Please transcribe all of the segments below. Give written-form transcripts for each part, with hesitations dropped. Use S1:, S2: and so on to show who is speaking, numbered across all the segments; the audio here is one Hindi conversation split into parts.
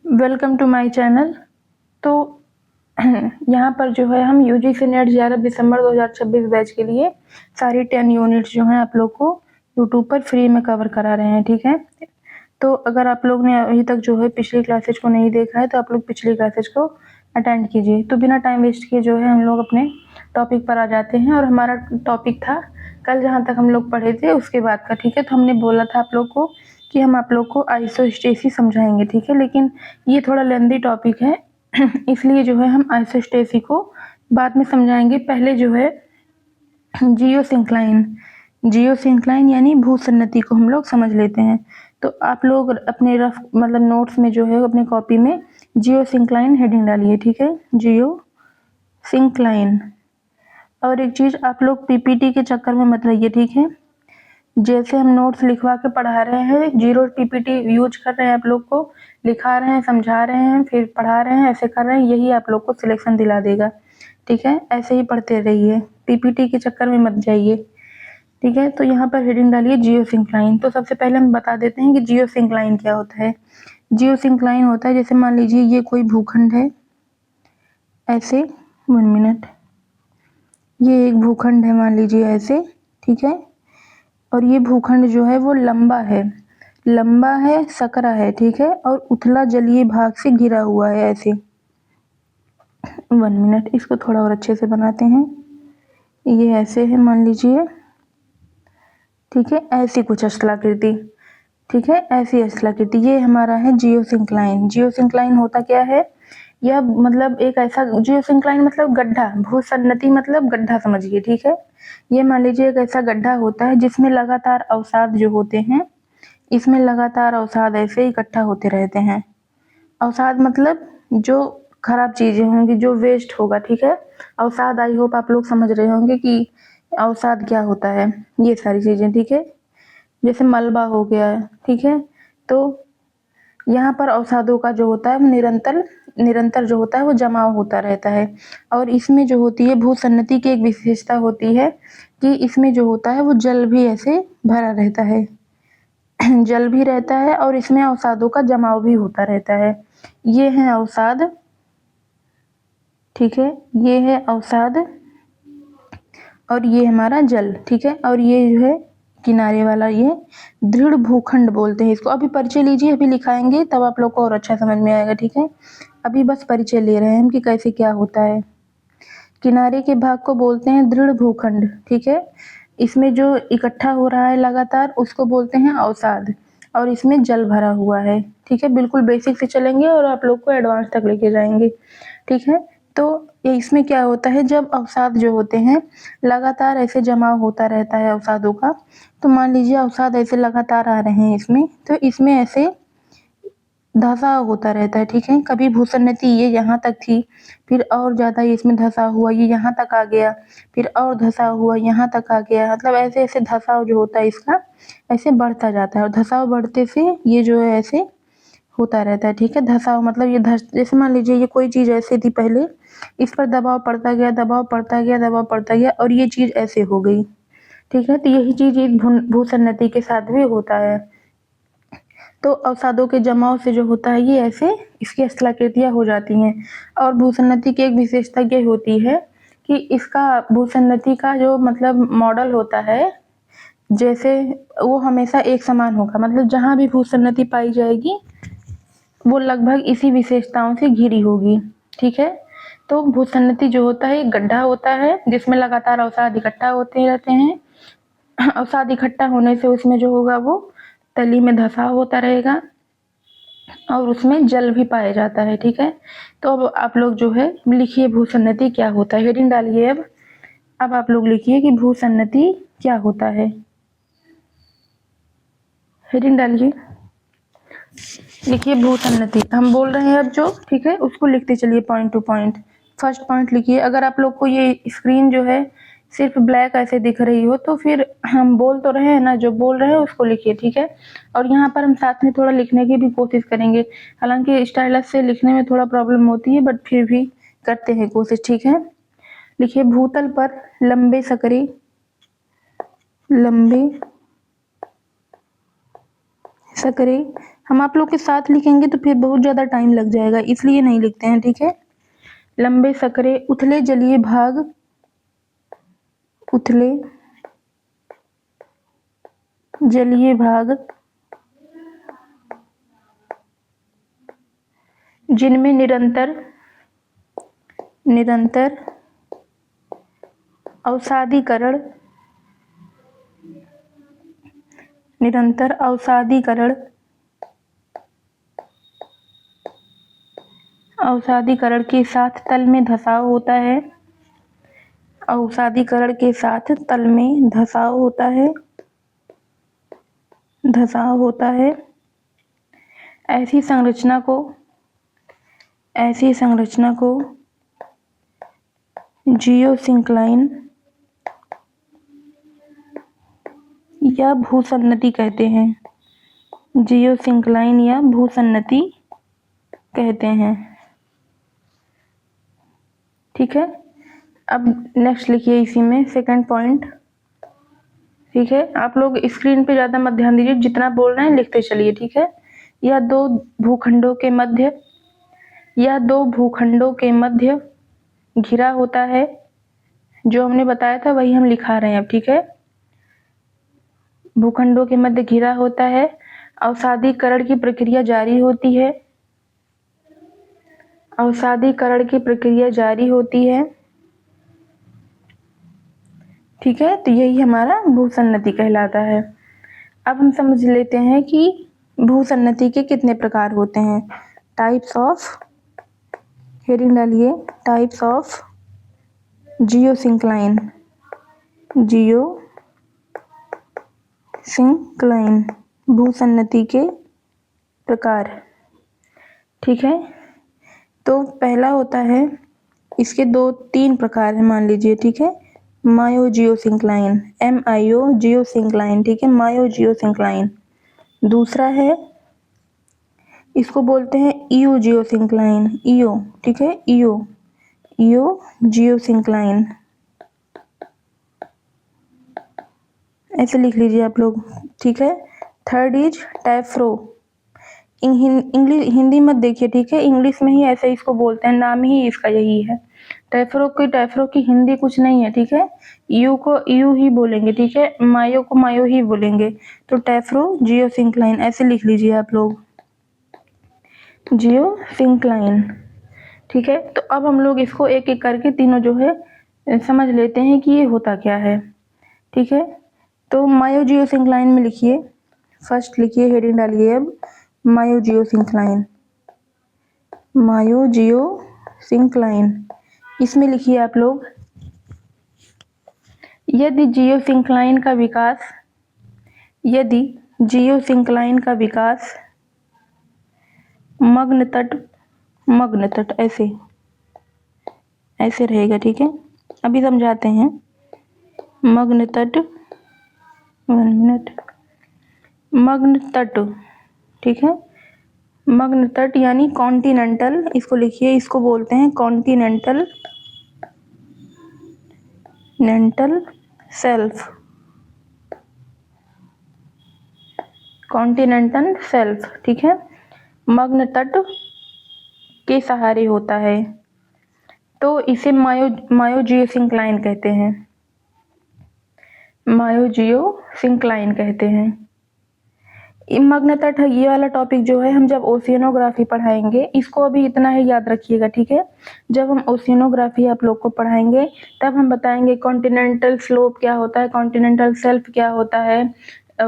S1: Welcome to my channel. तो यहाँ पर जो है हम यूजीसी नेट 11 दिसंबर 2026 बैच के लिए सारी 10 यूनिट्स जो हैं आप लोग को यूट्यूब पर फ्री में कवर करा रहे हैं, ठीक है। तो अगर आप लोग ने अभी तक जो है पिछली क्लासेज को नहीं देखा है तो आप लोग पिछली क्लासेज को अटेंड कीजिए। तो बिना टाइम वेस्ट किए जो है हम लोग अपने टॉपिक पर आ जाते हैं। और हमारा टॉपिक था कल जहाँ तक हम लोग पढ़े थे उसके बाद का, ठीक है। तो हमने बोला था आप लोग को कि हम आप लोग को आइसोस्टेसिस समझाएंगे, ठीक है। लेकिन ये थोड़ा लेंदी टॉपिक है इसलिए जो है हम आइसोस्टेसिस को बाद में समझाएंगे। पहले जो है जियोसिंक्लाइन यानी भूसन्नति को हम लोग समझ लेते हैं। तो आप लोग अपने रफ मतलब नोट्स में जो है अपने कॉपी में जियोसिंक्लाइन हेडिंग डालिए, ठीक है। जियोसिंक्लाइन। और एक चीज आप लोग पीपीटी के चक्कर में मत रहिए, ठीक है। जैसे हम नोट्स लिखवा के पढ़ा रहे हैं, जीरो पीपीटी यूज कर रहे हैं, आप लोग को लिखा रहे हैं, समझा रहे हैं, फिर पढ़ा रहे हैं, ऐसे कर रहे हैं, यही आप लोग को सिलेक्शन दिला देगा, ठीक है। ऐसे ही पढ़ते रहिए, पीपीटी के चक्कर में मत जाइए, ठीक है। तो यहाँ पर हेडिंग डालिए जियोसिंक्लाइन। तो सबसे पहले हम बता देते हैं कि जियोसिंक्लाइन क्या होता है। जियोसिंक्लाइन होता है, जैसे मान लीजिए ये कोई भूखंड है, ऐसे 1 मिनट, ये एक भूखंड है मान लीजिए ऐसे, ठीक है। और ये भूखंड जो है वो लंबा है, सकरा है, ठीक है। और उथला जलीय भाग से घिरा हुआ है ऐसे। 1 मिनट, इसको थोड़ा और अच्छे से बनाते हैं। ये ऐसे है मान लीजिए, ठीक है। ऐसी कुछ स्थलाकृति, ठीक है, ऐसी स्थलाकृति। ये हमारा है जियोसिंक्लाइन। जियोसिंक्लाइन होता क्या है, यह मतलब एक ऐसा, जियोसिंक्लाइन मतलब गड्ढा, भूसन्नति मतलब गड्ढा समझिए, ठीक है। ये मान लीजिए एक ऐसा गड्ढा होता है जिसमें लगातार अवसाद जो होते हैं, इसमें लगातार अवसाद ऐसे इकट्ठा होते रहते हैं। अवसाद मतलब जो खराब चीजें होंगी, जो वेस्ट होगा, ठीक है। अवसाद, आई होप आप लोग समझ रहे होंगे कि अवसाद क्या होता है, ये सारी चीजें, ठीक है। जैसे मलबा हो गया, ठीक है। तो यहाँ पर अवसादों का जो होता है वो निरंतर जो होता है वो जमाव होता रहता है। और इसमें जो होती है भूसन्नति की एक विशेषता होती है कि इसमें जो होता है वो जल भी ऐसे भरा रहता है जल भी रहता है और इसमें अवसादों का जमाव भी होता रहता है। ये है अवसाद, ठीक है, ये है अवसाद और ये हमारा जल, ठीक है। और ये जो है किनारे वाला, ये दृढ़ भूखंड बोलते हैं इसको। अभी परिचय लीजिए, अभी लिखाएंगे तब आप लोग को और अच्छा समझ में आएगा, ठीक है। अभी बस परिचय ले रहे हैं हम कि कैसे क्या होता है। किनारे के भाग को बोलते हैं दृढ़ भूखंड, ठीक है। इसमें जो इकट्ठा हो रहा है लगातार उसको बोलते हैं अवसाद, और इसमें जल भरा हुआ है, ठीक है। बिल्कुल बेसिक से चलेंगे और आप लोग को एडवांस तक लेके जाएंगे, ठीक है। तो ये इसमें क्या होता है, जब अवसाद जो होते हैं लगातार ऐसे जमा होता रहता है अवसादों का। तो मान लीजिए अवसाद ऐसे लगातार आ रहे हैं इसमें, तो इसमें ऐसे धसाव होता रहता है, ठीक है। कभी भूसन्नति ये यहाँ तक थी, फिर और ज़्यादा इसमें धसाव हुआ, ये यहाँ तक आ गया, फिर और धसाव हुआ, यहाँ तक आ गया। मतलब ऐसे ऐसे धसाव जो होता है इसका ऐसे बढ़ता जाता है, और धसाव बढ़ते से ये जो है ऐसे होता रहता है, ठीक है। धसाव मतलब ये जैसे मान लीजिए ये कोई चीज़ ऐसे थी पहले, इस पर दबाव पड़ता गया, दबाव पड़ता गया, दबाव पड़ता गया, और ये चीज़ ऐसे हो गई, ठीक है। तो यही चीज़ इस भूसन्नति के साथ भी होता है। तो अवसादों के जमाव से जो होता है ये ऐसे इसकी स्थलाकृतियाँ हो जाती हैं। और भूसन्नति की एक विशेषता ये होती है कि इसका भूसन्नति का जो मतलब मॉडल होता है, जैसे वो हमेशा एक समान होगा। मतलब जहाँ भी भूसन्नति पाई जाएगी वो लगभग इसी विशेषताओं से घिरी होगी, ठीक है। तो भूसन्नति जो होता है एक गड्ढा होता है जिसमें लगातार अवसाद इकट्ठा होते रहते हैं। अवसाद इकट्ठा होने से उसमें जो होगा वो तली में धसाव होता रहेगा और उसमें जल भी पाया जाता है, ठीक है। तो अब आप लोग जो है लिखिए भूसन्नति क्या होता है, हेडिंग डालिए। अब आप लोग लिखिए कि भूसन्नति क्या होता है, हेडिंग डालिए, लिखिए भूसन्नति। हम बोल रहे हैं अब जो, ठीक है, उसको लिखते चलिए point two point. First point लिखिए। अगर आप लोग को ये स्क्रीन जो है सिर्फ ब्लैक ऐसे दिख रही हो तो फिर हम बोल तो रहे हैं ना, जो बोल रहे हैं उसको लिखिए, ठीक है। और यहाँ पर हम साथ में थोड़ा लिखने की भी कोशिश करेंगे। हालांकि स्टाइलस से लिखने में थोड़ा प्रॉब्लम होती है, बट फिर भी करते हैं कोशिश, ठीक है। लिखिए भूतल पर लंबे सकरे। हम आप लोग के साथ लिखेंगे तो फिर बहुत ज़्यादा टाइम लग जाएगा, इसलिए नहीं लिखते हैं, ठीक है। लंबे सकरे, उथले जलीय भाग, उथले जलीय भाग जिनमें निरंतर अवसादीकरण के साथ तल में धसाव होता है, अवसादीकरण के साथ तल में धसाव होता है। ऐसी संरचना को जियोसिंक्लाइन या भूसन्नति कहते हैं, जियोसिंक्लाइन या भूसन्नति कहते हैं, ठीक है। अब नेक्स्ट लिखिए इसी में सेकंड पॉइंट, ठीक है। आप लोग स्क्रीन पे ज़्यादा मत ध्यान दीजिए, जितना बोल रहे हैं लिखते चलिए, ठीक है। यह दो भूखंडों के मध्य घिरा होता है, जो हमने बताया था वही हम लिखा रहे हैं अब, ठीक है। भूखंडों के मध्य घिरा होता है, अवसादीकरण की प्रक्रिया जारी होती है, ठीक है। तो यही हमारा भूसन्नति कहलाता है। अब हम समझ लेते हैं कि भूसन्नति के कितने प्रकार होते हैं। टाइप्स ऑफ, हेडिंग डालिए, टाइप्स ऑफ जियोसिंक्लाइन, भूसन्नति के प्रकार, ठीक है। तो पहला होता है, इसके 2-3 प्रकार हैं मान लीजिए, ठीक है। मायोजियोसिंक्लाइन, MIO जियोसिंक्लाइन, ठीक है, मायोजियोसिंक्लाइन। दूसरा है, इसको बोलते हैं ईओ जियोसिंक्लाइन, ईओ, ठीक है, ईओ जियोसिंक्लाइन, ऐसे लिख लीजिए आप लोग, ठीक है। थर्ड इज टैफ्रो, इंग्लिश हिंदी मत देखिए, ठीक है, इंग्लिश में ही ऐसे इसको बोलते हैं, नाम ही इसका यही है। टैफ्रो की हिंदी कुछ नहीं है, ठीक है। यू को यू ही बोलेंगे, ठीक है, मायो को मायो ही बोलेंगे। तो टैफ्रो जियोसिंक्लाइन ऐसे लिख लीजिए आप लोग, जियोसिंक्लाइन, ठीक है। तो अब हम लोग इसको एक एक करके तीनों जो है समझ लेते हैं कि ये होता क्या है, ठीक है। तो मायोजियोसिंक्लाइन में लिखिए, फर्स्ट लिखिए, हेडिंग डालिए अब, मायोजियोसिंक्लाइन, इसमें लिखिए आप लोग, यदि जियोसिंक्लाइन का विकास मग्न तट ऐसे रहेगा, ठीक है। अभी समझाते हैं। मग्न तट, ठीक है, मग्न तट यानी कॉन्टिनेंटल, इसको लिखिए, इसको बोलते हैं कॉन्टिनेंटल सेल्फ, ठीक है, मग्न तट के सहारे होता है, तो इसे मायोजियोसिंक्लाइन कहते हैं। मग्न तट, ये वाला टॉपिक जो है हम जब ओशियनोग्राफी पढ़ाएंगे, इसको अभी इतना ही याद रखिएगा, ठीक है। जब हम ओशियनोग्राफी आप लोग को पढ़ाएंगे तब हम बताएंगे कॉन्टिनेंटल स्लोप क्या होता है, कॉन्टिनेंटल शेल्फ क्या होता है,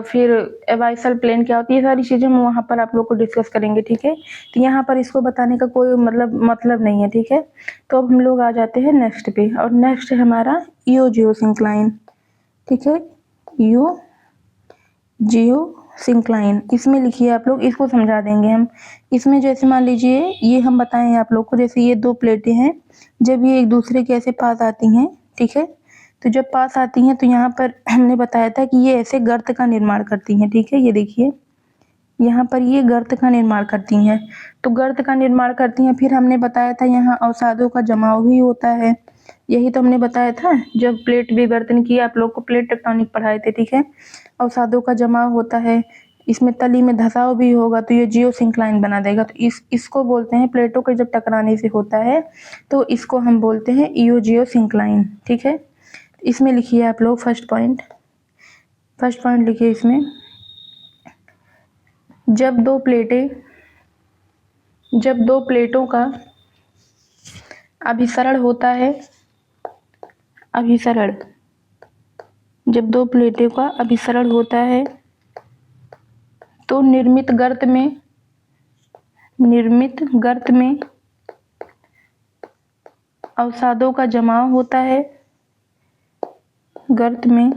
S1: फिर एबाइसल प्लेन क्या होती है, ये सारी चीज़ें हम वहाँ पर आप लोग को डिस्कस करेंगे, ठीक है। तो यहाँ पर इसको बताने का कोई मतलब नहीं है, ठीक है। तो अब हम लोग आ जाते हैं नेक्स्ट पे, और नेक्स्ट है हमारा ईओ जियोसिंक्लाइन, ठीक है, ईओ जियोसिंक्लाइन। इसमें लिखिए आप लोग, इसको समझा देंगे हम। इसमें जैसे मान लीजिए ये हम बताएं आप लोग को, जैसे ये 2 प्लेटें हैं, जब ये एक दूसरे के ऐसे पास आती हैं, ठीक है, तो जब पास आती हैं तो यहाँ पर हमने बताया था कि ये ऐसे गर्त का निर्माण करती हैं, ठीक है। ये देखिए यहाँ पर ये गर्त का निर्माण करती हैं, तो गर्त का निर्माण करती हैं, फिर हमने बताया था यहाँ अवसादों का जमाव भी होता है, यही तो हमने बताया था जब प्लेट विवर्तन की, आप लोग को प्लेट टेक्टोनिक पढ़ाए थे, ठीक है। अवसादों का जमाव होता है, इसमें तली में धसाव भी होगा तो ये जियोसिंक्लाइन बना देगा। तो इसको बोलते हैं, प्लेटों के जब टकराने से होता है तो इसको हम बोलते हैं जियोसिंक्लाइन। ठीक है, इसमें लिखिए आप लोग फर्स्ट पॉइंट लिखिए इसमें, जब दो प्लेटों का अभिसरण होता है, जब दो प्लेटों का अभिसरण होता है तो निर्मित गर्त में अवसादों का जमाव होता है, गर्त में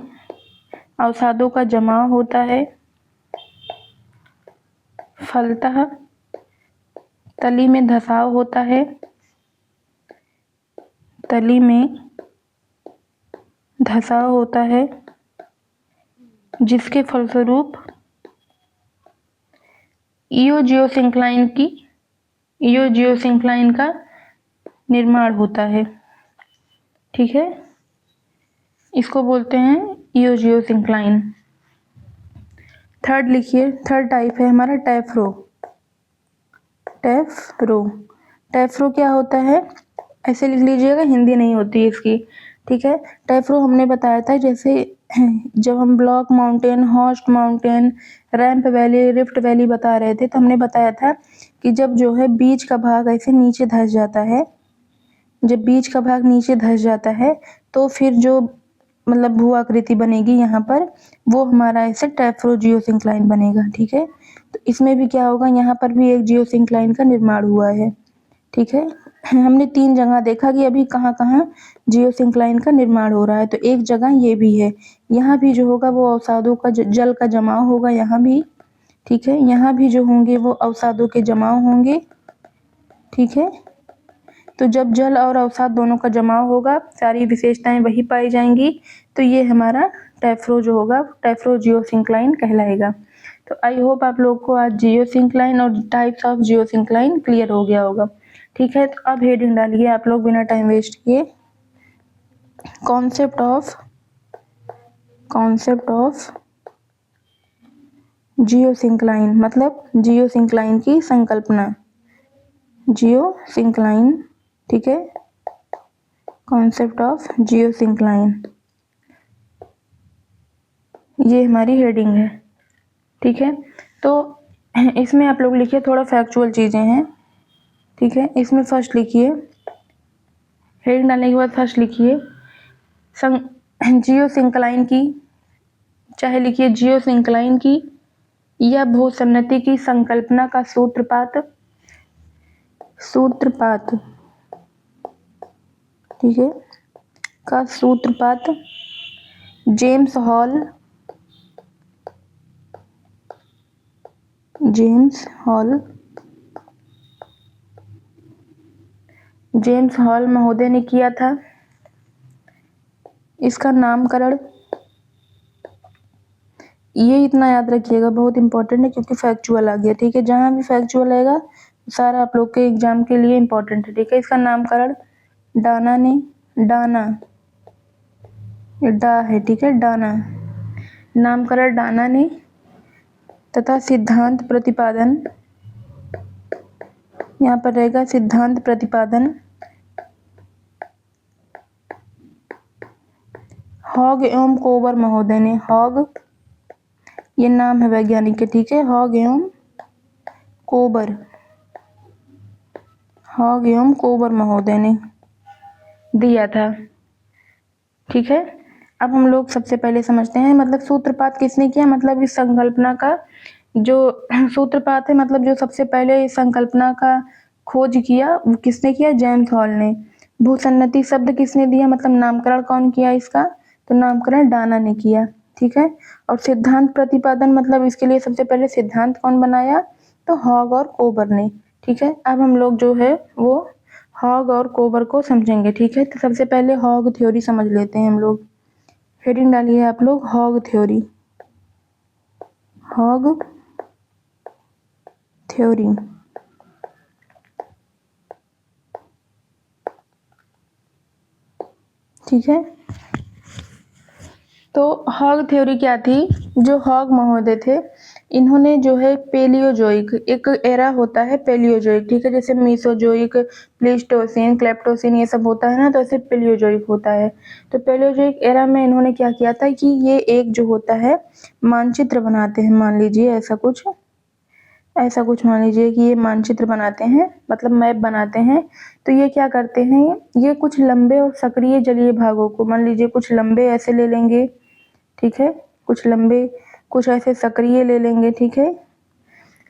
S1: अवसादों का जमाव होता है, फलतः तली में धसाव होता है, जिसके फलस्वरूप जियोसिंक्लाइन का निर्माण होता है। ठीक है, इसको बोलते हैं जियोसिंक्लाइन। थर्ड लिखिए, थर्ड टाइप है हमारा टैफ्रो क्या होता है, ऐसे लिख लीजिएगा, हिंदी नहीं होती इसकी। ठीक है, टैफ्रो हमने बताया था, जैसे जब हम block mountain, Horst mountain, ramp valley, rift valley बता रहे थे तो हमने बताया था कि जब जो है बीच का भाग ऐसे नीचे धंस जाता है, तो फिर जो मतलब भू आकृति बनेगी यहाँ पर, वो हमारा ऐसे टैफ्रो जियोसिंक्लाइन बनेगा। ठीक है, तो इसमें भी क्या होगा, यहाँ पर भी एक जियोसिंक्लाइन का निर्माण हुआ है। ठीक है, हमने 3 जगह देखा कि अभी कहाँ कहाँ जियोसिंक्लाइन का निर्माण हो रहा है, तो एक जगह ये भी है, यहाँ भी जो होगा वो अवसादों का जल का जमाव होगा यहाँ भी। ठीक है, यहाँ भी जो होंगे वो अवसादों के जमाव होंगे। ठीक है, तो जब जल और अवसाद दोनों का जमाव होगा, सारी विशेषताएं वही पाई जाएंगी, तो ये हमारा टैफ्रो जो होगा, टैफ्रो जियोसिंक्लाइन कहलाएगा। तो आई होप आप लोग को आज जियोसिंक्लाइन और टाइप्स ऑफ जियोसिंक्लाइन क्लियर हो गया होगा। ठीक है, तो अब हेडिंग डालिए आप लोग बिना टाइम वेस्ट किए, कॉन्सेप्ट ऑफ जियोसिंक्लाइन, मतलब जियोसिंक्लाइन की संकल्पना, जियोसिंक्लाइन। ठीक है, कॉन्सेप्ट ऑफ जियोसिंक्लाइन, ये हमारी हेडिंग है। ठीक है, तो इसमें आप लोग लिखिए, थोड़ा फैक्चुअल चीज़ें हैं। ठीक है, इसमें फर्स्ट लिखिए, हेडिंग डालने के बाद फर्स्ट लिखिए जियोसिंक्लाइन की, चाहे लिखिए जियोसिंक्लाइन की या भूसन्नति की संकल्पना का सूत्रपात। ठीक है, का सूत्रपात जेम्स हॉल महोदय ने किया था। इसका नामकरण, ये इतना याद रखिएगा, बहुत इंपॉर्टेंट है क्योंकि फैक्चुअल आ गया। ठीक है, जहां भी फैक्चुअल आएगा सारा आप लोग के एग्जाम के लिए इंपॉर्टेंट है। ठीक है, इसका नामकरण डाना है। ठीक है, नामकरण डाना ने, तथा सिद्धांत प्रतिपादन, यहाँ पर रहेगा सिद्धांत प्रतिपादन हॉग एवं कोबर महोदय ने। हॉग ये नाम है वैज्ञानिक के। ठीक है, हॉग एवं कोबर महोदय ने दिया था। ठीक है, अब हम लोग सबसे पहले समझते हैं, मतलब सूत्रपात किसने किया, मतलब इस संकल्पना का जो सूत्रपात है, मतलब जो सबसे पहले इस संकल्पना का खोज किया वो किसने किया, जेम्स हॉल ने। भूसन्नति शब्द किसने दिया, मतलब नामकरण कौन किया इसका, तो नामकरण डाना ने किया। ठीक है, और सिद्धांत प्रतिपादन, मतलब इसके लिए सबसे पहले सिद्धांत कौन बनाया, तो हॉग और कोबर ने। ठीक है, अब हम लोग जो है वो हॉग और कोबर को समझेंगे। ठीक है, तो सबसे पहले हॉग थ्योरी समझ लेते हैं हम लोग। हेडिंग डालिए आप लोग, हॉग थ्योरी। ठीक है, तो हॉग थ्योरी क्या थी, जो हॉग महोदय थे इन्होंने जो है पेलियोजोइक, एक एरा होता है पेलियोजोइक, ठीक है, जैसे मीसोजोइक, प्लीस्टोसिन, क्लेप्टोसिन ये सब होता है ना, तो ऐसे पेलियोजोइक होता है। तो पेलियोजोइक एरा में इन्होंने क्या किया था कि ये एक जो होता है मानचित्र बनाते हैं, मान लीजिए ऐसा कुछ मान लीजिए कि ये मानचित्र बनाते हैं, मतलब मैप बनाते हैं। तो ये क्या करते हैं, ये कुछ लंबे और सक्रिय जलीय भागों को, मान लीजिए कुछ लंबे ऐसे ले लेंगे, ठीक है, कुछ लंबे, कुछ ऐसे सक्रिय ले लेंगे, ठीक है।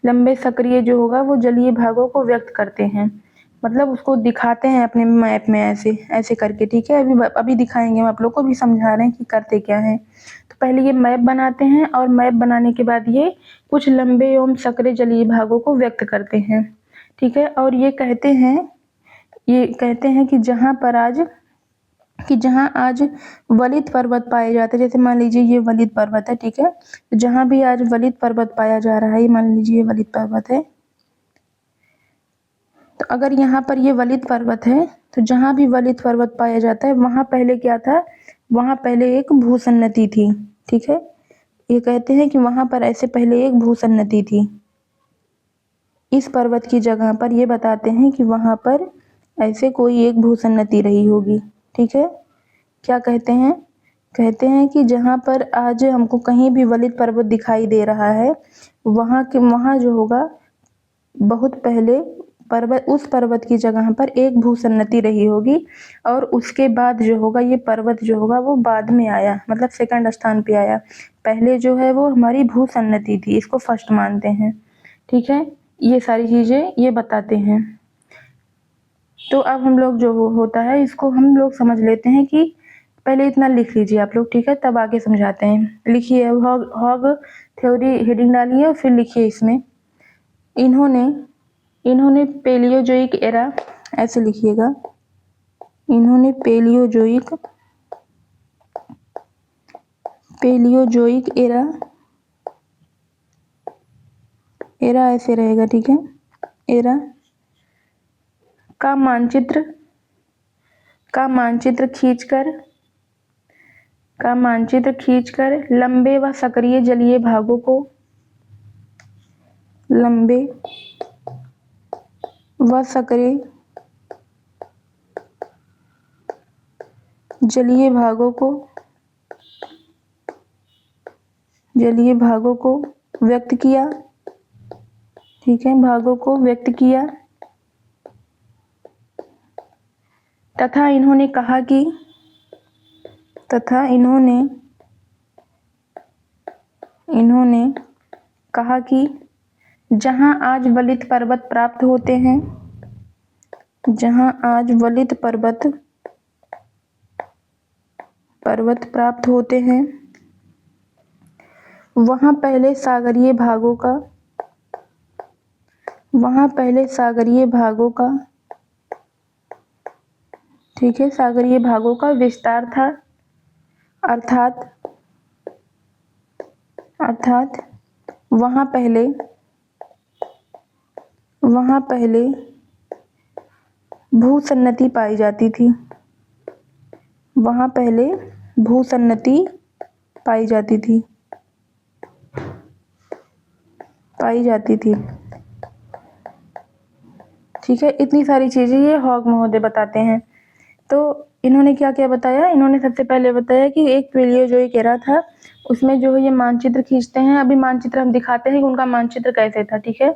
S1: लंबे सक्रिय जो होगा वो जलीय भागों को व्यक्त करते हैं, मतलब उसको दिखाते हैं अपने मैप में ऐसे ऐसे करके, ठीक है। अभी दिखाएंगे, हम आप लोग को भी समझा रहे हैं कि करते क्या है। तो पहले ये मैप बनाते हैं और मैप बनाने के बाद ये कुछ लंबे एवं सक्रिय जलीय भागों को व्यक्त करते हैं, ठीक है। और ये कहते हैं कि जहाँ आज वलित पर्वत पाए जाते हैं, जैसे मान लीजिए ये वलित पर्वत है, ठीक है, तो जहाँ भी आज वलित पर्वत पाया जा रहा है, मान लीजिए ये वलित पर्वत है, तो अगर यहाँ पर ये वलित पर्वत है, तो जहाँ भी वलित पर्वत पाया जाता है वहाँ पहले क्या था, वहाँ पहले एक भूसन्नति थी, ठीक है। ये कहते हैं कि वहाँ पर ऐसे पहले एक भूसन्नति थी, इस पर्वत की जगह पर ये बताते हैं कि वहाँ पर ऐसे कोई एक भूसन्नति रही होगी, ठीक है। क्या कहते हैं कि जहाँ पर आज हमको कहीं भी वलित पर्वत दिखाई दे रहा है, वहाँ जो होगा बहुत पहले उस पर्वत की जगह पर एक भूसन्नति रही होगी, और उसके बाद जो होगा ये पर्वत जो होगा वो बाद में आया, मतलब सेकंड स्थान पे आया। पहले जो है वो हमारी भूसन्नति थी, इसको फर्स्ट मानते हैं, ठीक है। ये सारी चीजें ये बताते हैं। तो अब हम लोग जो होता है इसको हम लोग समझ लेते हैं कि पहले इतना लिख लीजिए आप लोग, ठीक है, तब आगे समझाते हैं। लिखिए, हॉग थ्योरी हेडिंग डालिए और फिर लिखिए इसमें इन्होंने पेलियोजोइक एरा, ऐसे लिखिएगा, इन्होंने पेलियोजोइक एरा ऐसे रहेगा, ठीक है, एरा का मानचित्र खींचकर लंबे व सक्रिय जलीय भागों को जलीय भागों को व्यक्त किया, ठीक है, भागों को व्यक्त किया। तथा इन्होंने कहा कि जहां आज वलित पर्वत प्राप्त होते हैं, वहां पहले सागरीय भागों का ठीक है, सागरीय भागों का विस्तार था, अर्थात वहां पहले भूसन्नति पाई जाती थी, ठीक है। इतनी सारी चीजें ये हॉग महोदय बताते हैं। तो इन्होंने क्या क्या बताया, इन्होंने सबसे पहले बताया कि एक पेलियोजोइक एरा था, उसमें जो है ये मानचित्र खींचते हैं। अभी मानचित्र हम दिखाते हैं कि उनका मानचित्र कैसे था, ठीक है।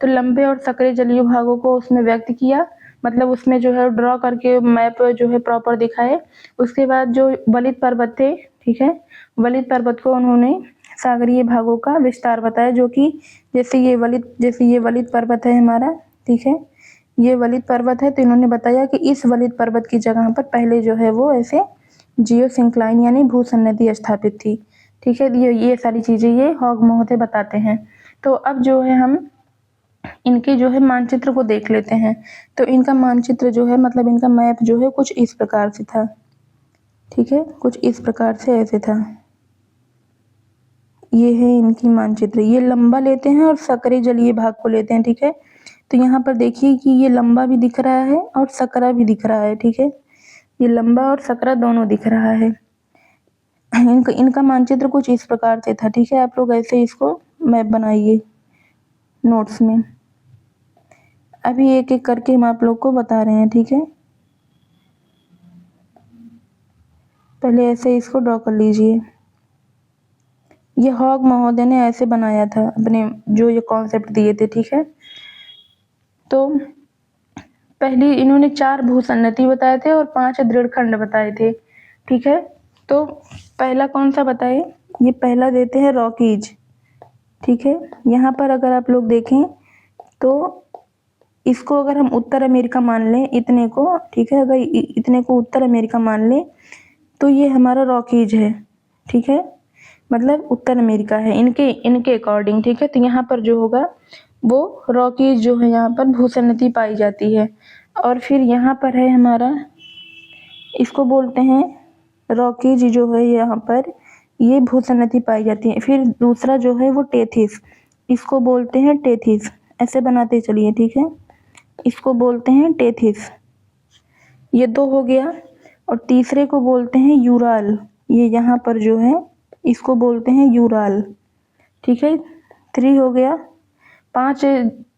S1: तो लंबे और सक्रिय जलीय भागों को उसमें व्यक्त किया, मतलब उसमें जो है ड्रॉ करके मैप जो है प्रॉपर दिखाए। उसके बाद जो वलित पर्वत थे, ठीक है, वलित पर्वत को उन्होंने सागरीय भागों का विस्तार बताया, जो कि जैसे ये वलित पर्वत है हमारा, ठीक है, ये वलित पर्वत है। तो इन्होंने बताया कि इस वलित पर्वत की जगह पर पहले जो है वो ऐसे जियोसिंक्लाइन यानी भूसन्नति स्थापित थी, ठीक है। ये सारी चीजें ये हॉग महोदय बताते हैं। तो अब जो है हम इनके जो है मानचित्र को देख लेते हैं। तो इनका मानचित्र जो है, मतलब इनका मैप जो है कुछ इस प्रकार से था, ठीक है, कुछ इस प्रकार से ऐसे था। ये है इनकी मानचित्र, ये लंबा लेते हैं और सक्रिय जलीय भाग को लेते हैं, ठीक है। तो यहाँ पर देखिए कि ये लंबा भी दिख रहा है और सकरा भी दिख रहा है, ठीक है, ये लंबा और सकरा दोनों दिख रहा है। इनका मानचित्र कुछ इस प्रकार से था, ठीक है। आप लोग ऐसे इसको मैप बनाइए नोट्स में। अभी एक एक करके हम आप लोग को बता रहे हैं, ठीक है। पहले ऐसे इसको ड्रॉ कर लीजिए। ये हॉग महोदय ने ऐसे बनाया था अपने जो ये कॉन्सेप्ट दिए थे, ठीक है। तो पहली इन्होंने 4 भूसन्नति बताए थे और 5 दृढ़ खंड बताए थे, ठीक है। तो पहला कौन सा बताए, ये पहला देते हैं रॉकीज, ठीक है। यहाँ पर अगर आप लोग देखें तो इसको अगर हम उत्तर अमेरिका मान लें इतने को, ठीक है, अगर इतने को उत्तर अमेरिका मान लें तो ये हमारा रॉकीज है, ठीक है, मतलब उत्तर अमेरिका है इनके अकॉर्डिंग, ठीक है। तो यहाँ पर जो होगा वो रॉकीज जो है यहाँ पर भूसन्नति पाई जाती है। और फिर यहाँ पर है हमारा, इसको बोलते हैं रॉकीज जो है यहाँ पर ये भूसन्नति पाई जाती है। फिर दूसरा जो है वो टेथिस, इसको बोलते हैं टेथिस, ऐसे बनाते चलिए, ठीक है। इसको बोलते हैं टेथिस, ये 2 हो गया। और तीसरे को बोलते हैं यूराल, ये यहाँ पर जो है इसको बोलते हैं यूराल, ठीक है। 3 हो गया।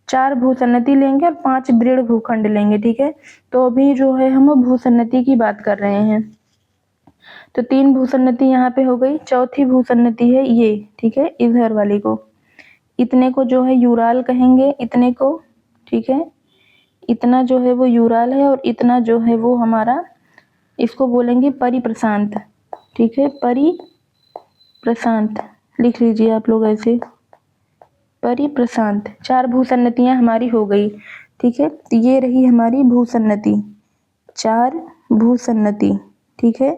S1: 4 भूसन्नति लेंगे और 5 दृढ़ भूखंड लेंगे, ठीक है। तो अभी जो है हम भूसन्नति की बात कर रहे हैं। तो 3 भूसन्नति यहाँ पे हो गई। चौथी भूसन्नति है ये, ठीक है, इधर वाली को, इतने को जो है यूराल कहेंगे, इतने को, ठीक है। इतना जो है वो यूराल है और इतना जो है वो हमारा, इसको बोलेंगे परिप्रशांत, ठीक है, परिप्रशांत लिख लीजिए आप लोग ऐसे, परिप्रशांत। 4 भूसन्नतियाँ हमारी हो गई, ठीक है। तो ये रही हमारी भूसन्नति, 4 भूसन्नति, ठीक है,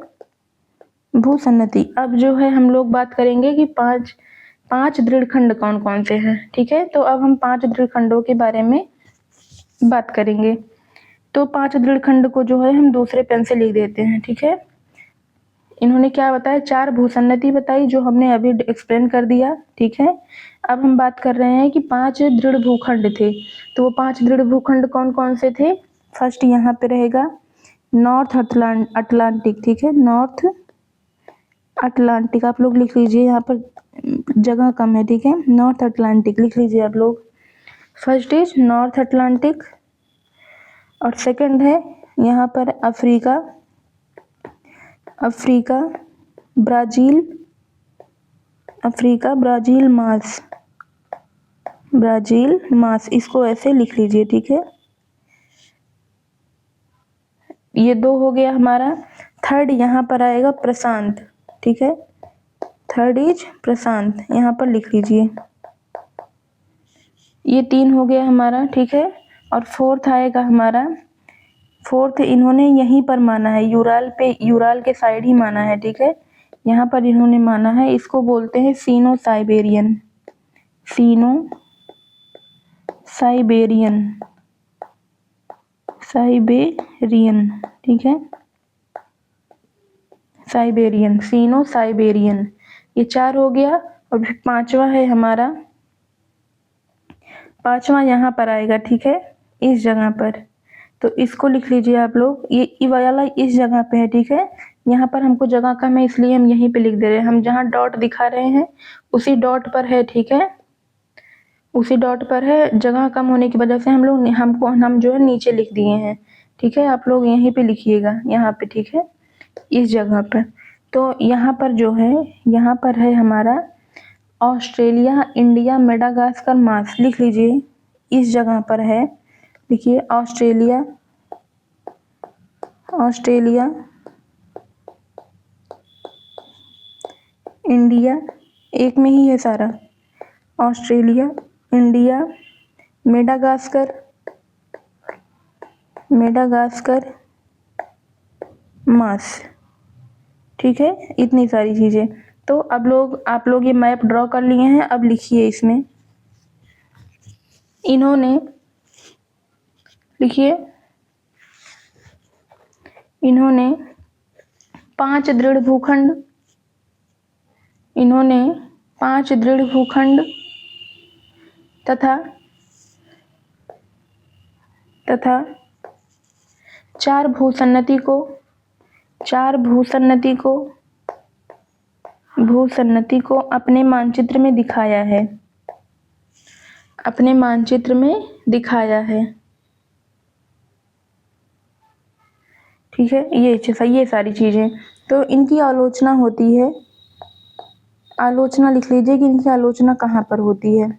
S1: भूसन्नति। अब जो है हम लोग बात करेंगे कि 5 दृढ़ खंड कौन कौन से हैं, ठीक है। तो अब हम 5 दृढ़ खंडों के बारे में बात करेंगे। तो 5 दृढ़ खंड को जो है हम दूसरे पेन से लिख देते हैं, ठीक है। इन्होंने क्या बताया, 4 भूसन्नति बताई जो हमने अभी एक्सप्लेन कर दिया, ठीक है। अब हम बात कर रहे हैं कि 5 दृढ़ भूखंड थे। तो वो 5 दृढ़ भूखंड कौन कौन से थे। फर्स्ट यहाँ पे रहेगा नॉर्थ अटलांटिक, ठीक है, नॉर्थ अटलांटिक आप लोग लिख लीजिए, यहाँ पर जगह कम है, ठीक है। नॉर्थ अटलांटिक लिख लीजिए आप लोग। फर्स्ट इज नॉर्थ अटलांटिक और सेकंड है यहाँ पर अफ्रीका, ब्राजील, ब्राजील मास, इसको ऐसे लिख लीजिए, ठीक है। ये 2 हो गया हमारा। थर्ड यहाँ पर आएगा प्रशांत, ठीक है, थर्ड इज प्रशांत, यहाँ पर लिख लीजिए। ये 3 हो गया हमारा, ठीक है। और फोर्थ आएगा हमारा, फोर्थ इन्होंने यहीं पर माना है, यूराल के साइड ही माना है, ठीक है। यहाँ पर इन्होंने माना है, इसको बोलते हैं सीनो साइबेरियन, ठीक है, साइबेरियन, सीनो साइबेरियन। ये 4 हो गया। और फिर 5वां है हमारा, 5वां यहाँ पर आएगा, ठीक है, इस जगह पर। तो इसको लिख लीजिए आप लोग, ये वाला इस जगह पे है, ठीक है। यहाँ पर हमको जगह कम है इसलिए हम यहीं पे लिख दे रहे हैं। हम जहाँ डॉट दिखा रहे हैं उसी डॉट पर है, ठीक है, उसी डॉट पर है। जगह कम होने की वजह से हम जो है नीचे लिख दिए हैं, ठीक है। आप लोग यहीं पे लिखिएगा, यहाँ पे, ठीक है, इस जगह पर। तो यहाँ पर जो है, यहाँ पर है हमारा ऑस्ट्रेलिया, इंडिया, मेडागास्कर, मार्स, लिख लीजिए, इस जगह पर है, देखिए ऑस्ट्रेलिया, इंडिया, एक में ही है सारा, ऑस्ट्रेलिया, इंडिया, मेडागास्कर, मार्स, ठीक है, इतनी सारी चीजें। तो अब आप लोग ये मैप ड्रॉ कर लिए हैं। अब लिखिए इसमें, इन्होंने 5 दृढ़ भूखंड तथा 4 भूसन्नति को अपने मानचित्र में दिखाया है, अपने मानचित्र में दिखाया है। ठीक है, ये सारी चीज़ें, तो इनकी आलोचना होती है। आलोचना लिख लीजिए कि इनकी आलोचना कहाँ पर होती है।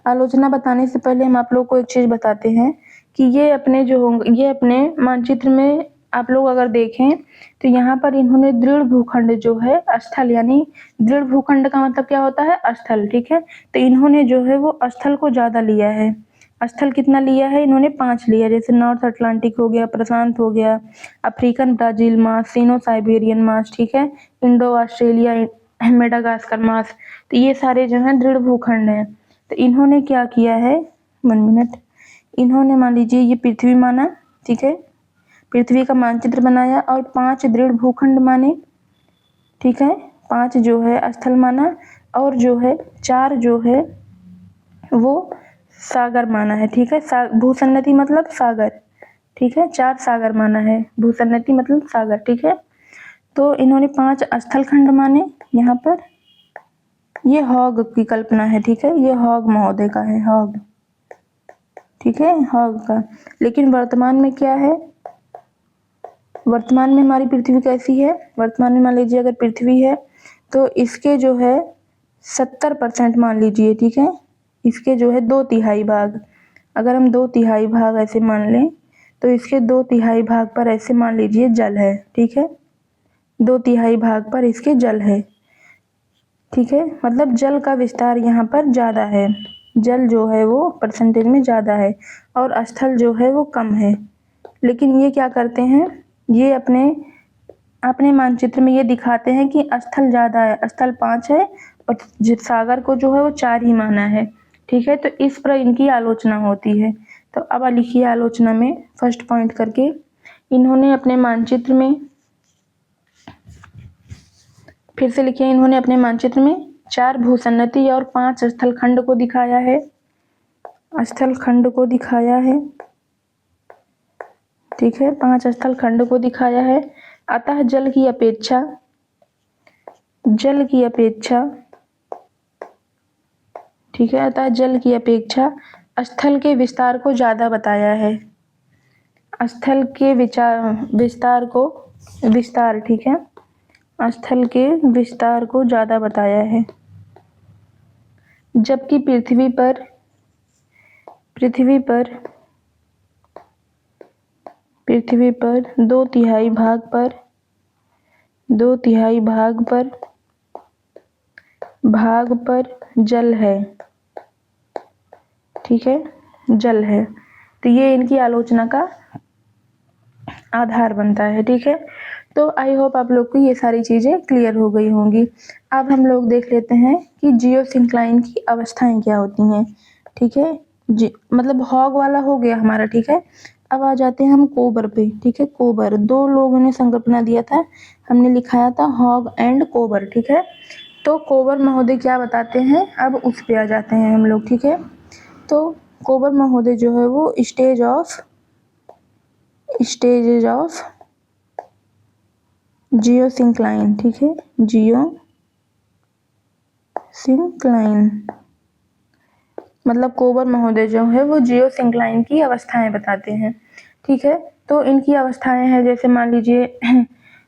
S1: आलोचना बताने से पहले हम आप लोग को एक चीज़ बताते हैं कि ये अपने मानचित्र में आप लोग अगर देखें तो यहाँ पर इन्होंने दृढ़ भूखंड जो है स्थल, यानी दृढ़ भूखंड का मतलब क्या होता है, स्थल। ठीक है, तो इन्होंने जो है वो स्थल को ज़्यादा लिया है। स्थल कितना लिया है इन्होंने, 5 लिया, जैसे नॉर्थ अटलांटिक हो गया, प्रशांत हो गया, अफ्रीकन ब्राजील मास, सिनो साइबेरियन मास, ठीक है, इंडो ऑस्ट्रेलिया मेडागास्कर मास। तो ये सारे जो हैं दृढ़ भूखंड हैं। तो इन्होंने क्या किया है, 1 मिनट, इन्होंने मान लीजिए ये पृथ्वी माना, ठीक है, पृथ्वी का मानचित्र बनाया और 5 दृढ़ भूखंड माने। ठीक है, 5 जो है स्थल माना और जो है 4 जो है वो सागर माना है। ठीक है, भूसन्नति मतलब सागर। ठीक है, 4 सागर माना है, भूसन्नति मतलब सागर। ठीक है, तो इन्होंने 5 स्थल खंड माने। यहाँ पर ये हॉग की कल्पना है। ठीक है, ये हॉग महोदय का है, हॉग। ठीक है, हॉग का। लेकिन वर्तमान में क्या है, वर्तमान में हमारी पृथ्वी कैसी है, वर्तमान में मान लीजिए अगर पृथ्वी है तो इसके जो है 70% मान लीजिए। ठीक है, इसके जो है 2/3 भाग, अगर हम 2/3 भाग ऐसे मान लें तो इसके 2/3 भाग पर ऐसे मान लीजिए जल है। ठीक है, 2/3 भाग पर इसके जल है। ठीक है, मतलब जल का विस्तार यहाँ पर ज़्यादा है, जल जो है वो परसेंटेज में ज़्यादा है और स्थल जो है वो कम है। लेकिन ये क्या करते हैं, ये अपने मानचित्र में ये दिखाते हैं कि स्थल ज़्यादा है, स्थल 5 है और सागर को जो है वो 4 ही माना है। ठीक है, तो इस पर इनकी आलोचना होती है। तो अब लिखिए आलोचना में फर्स्ट पॉइंट करके, इन्होंने अपने मानचित्र में, फिर से लिखिए, इन्होंने अपने मानचित्र में 4 भूसन्नति और 5 स्थल खंड को दिखाया है, स्थल खंड को दिखाया है। ठीक है, 5 स्थल खंड को दिखाया है। अतः जल की अपेक्षा, ठीक है, अतः जल की अपेक्षा स्थल के विस्तार को ज़्यादा बताया है, स्थल के विस्तार, ठीक है, स्थल के विस्तार को ज़्यादा बताया है। जबकि पृथ्वी पर 2/3 भाग पर जल है। ठीक है, जल है, तो ये इनकी आलोचना का आधार बनता है। ठीक है, तो आई होप आप लोग को ये सारी चीज़ें क्लियर हो गई होंगी। अब हम लोग देख लेते हैं कि जियोसिंक्लाइन की अवस्थाएं क्या होती हैं। ठीक है, मतलब हॉग वाला हो गया हमारा। ठीक है, अब आ जाते हैं हम कोबर पे। ठीक है, कोबर, 2 लोगों ने संकल्पना दिया था, हमने लिखाया था हॉग एंड कोबर। ठीक है, तो कोबर महोदय क्या बताते हैं, अब उस पे आ जाते हैं हम लोग। ठीक है, तो कोबर महोदय जो है वो स्टेज ऑफ जियोसिंक्लाइन, ठीक है, जियोसिंक्लाइन मतलब कोबर महोदय जो है वो जियोसिंक्लाइन की अवस्थाएं बताते हैं। ठीक है, तो इनकी अवस्थाएं हैं, जैसे मान लीजिए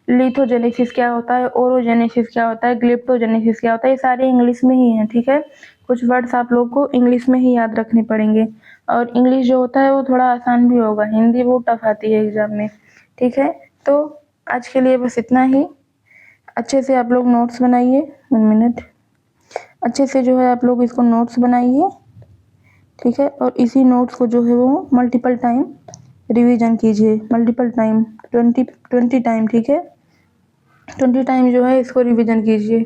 S1: लिथोजेनेसिस क्या होता है, ओरोजेनेसिस क्या होता है, ग्लिप्टोजेनेसिस क्या होता है, ये सारे इंग्लिश में ही हैं। ठीक है, कुछ वर्ड्स आप लोग को इंग्लिश में ही याद रखने पड़ेंगे और इंग्लिश जो होता है वो थोड़ा आसान भी होगा, हिंदी वो टफ आती है एग्जाम में। ठीक है, तो आज के लिए बस इतना ही। अच्छे से आप लोग नोट्स बनाइए, 1 मिनट, अच्छे से जो है आप लोग इसको नोट्स बनाइए। ठीक है, और इसी नोट्स को जो है वो मल्टीपल टाइम रिवीजन कीजिए, मल्टीपल टाइम, 20 टाइम। ठीक है, 20 टाइम जो है इसको रिवीजन कीजिए।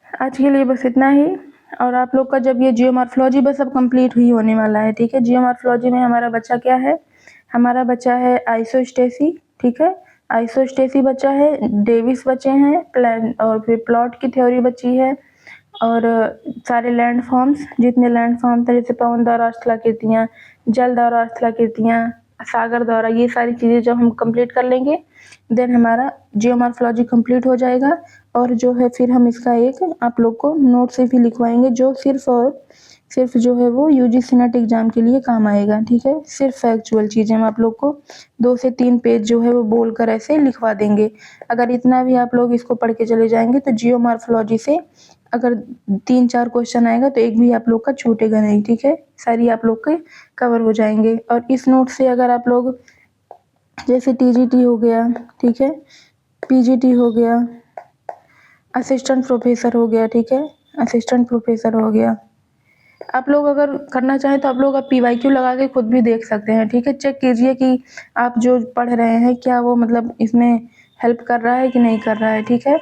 S1: आज के लिए बस इतना ही। और आप लोग का जब ये जियोमॉर्फोलॉजी बस अब कंप्लीट ही होने वाला है। ठीक है, जियोमॉर्फोलॉजी में हमारा बच्चा क्या है, हमारा बच्चा है आइसोस्टेसी। ठीक है, आइसोस्टेसी बच्चा है, डेविस बचे हैं, प्लान और फिर प्लॉट की थ्योरी बची है, और सारे लैंड फॉर्म्स, जितने लैंड फॉर्म थे, जैसे पवन द्वारा स्थलाकृतियाँ, जल द्वारा स्थलाकृतियाँ, सागर द्वारा, ये सारी चीज़ें जब हम कंप्लीट कर लेंगे देन हमारा जियोमॉर्फोलॉजी कंप्लीट हो जाएगा। और जो है फिर हम इसका एक आप लोग को नोट से भी लिखवाएंगे जो सिर्फ और सिर्फ जो है वो यूजीसी नेट एग्जाम के लिए काम आएगा, ठीक है। सिर्फ फैक्चुअल चीज़ें हम आप लोग को 2 से 3 पेज जो है वो बोलकर ऐसे लिखवा देंगे। अगर इतना भी आप लोग इसको पढ़ के चले जाएंगे तो जियोमॉर्फोलॉजी से अगर 3-4 क्वेश्चन आएगा तो एक भी आप लोग का छूटेगा नहीं, ठीक है। सारी आप लोग के कवर हो जाएंगे। और इस नोट से अगर आप लोग जैसे टीजीटी हो गया, ठीक है, पीजीटी हो गया, असिस्टेंट प्रोफेसर हो गया, ठीक है, असिस्टेंट प्रोफेसर हो गया, आप लोग अगर करना चाहें तो आप लोग अब पीवाईक्यू लगा के खुद भी देख सकते हैं, ठीक है। चेक कीजिए कि आप जो पढ़ रहे हैं क्या वो मतलब इसमें हेल्प कर रहा है कि नहीं कर रहा है, ठीक है।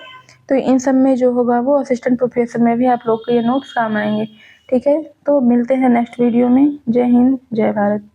S1: तो इन सब में जो होगा वो असिस्टेंट प्रोफेसर में भी आप लोग को ये नोट्स काम आएंगे, ठीक है। तो मिलते हैं नेक्स्ट वीडियो में। जय हिंद, जय भारत।